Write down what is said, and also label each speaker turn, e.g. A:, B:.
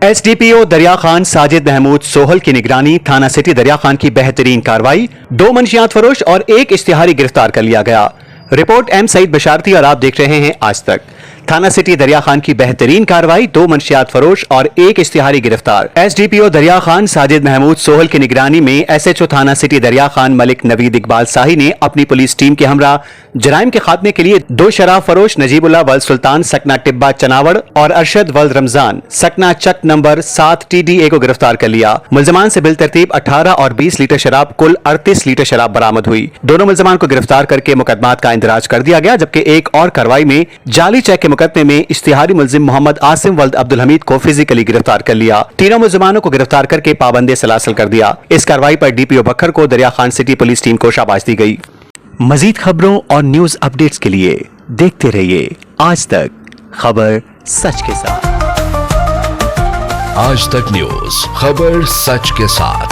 A: SDPO दरिया खान साजिद महमूद सोहल की निगरानी थाना सिटी दरिया खान की बेहतरीन कार्रवाई, 2 मंशियात फरोश और 1 इश्तिहारी गिरफ्तार कर लिया गया। रिपोर्ट एम सईद बशारती और आप देख रहे हैं आज तक। थाना सिटी दरिया खान की बेहतरीन कार्रवाई, 2 मंशियात फरोश और 1 इश्तिहारी गिरफ्तार। एसडीपीओ दरिया खान साजिद महमूद सोहल की निगरानी में एसएचओ थाना सिटी दरिया खान मलिक नवीद इकबाल शाही ने अपनी पुलिस टीम के हमरा जराइम के खात्मे के लिए 2 शराब फरोश नजीबुल्लाह वल्द सुल्तान सकना टिब्बा चनावड़ और अरशद वल्द रमजान सकना चक नंबर 7 TDA को गिरफ्तार कर लिया। मुल्जमान से बिल तरतीब 18 और 20 लीटर शराब कुल 38 लीटर शराब बरामद हुई। दोनों मुल्जमान को गिरफ्तार करके मुकदमात का इंदराज कर दिया गया, जबकि एक और कार्रवाई में जाली चेक के मुकदमे में इश्तिहारी मुल्जिम मोहम्मद आसिम वल्द अब्दुल हमीद को फिजिकली गिरफ्तार कर लिया। तीनों मुल्जिमानों को गिरफ्तार करके पाबंदे सलासल कर दिया। इस कार्रवाई पर डीपीओ बखर को दरिया खान सिटी पुलिस टीम को शाबाश दी गई। मजीद खबरों और न्यूज अपडेट्स के लिए देखते रहिए आज तक, खबर सच के साथ।
B: आज तक न्यूज, खबर सच के साथ।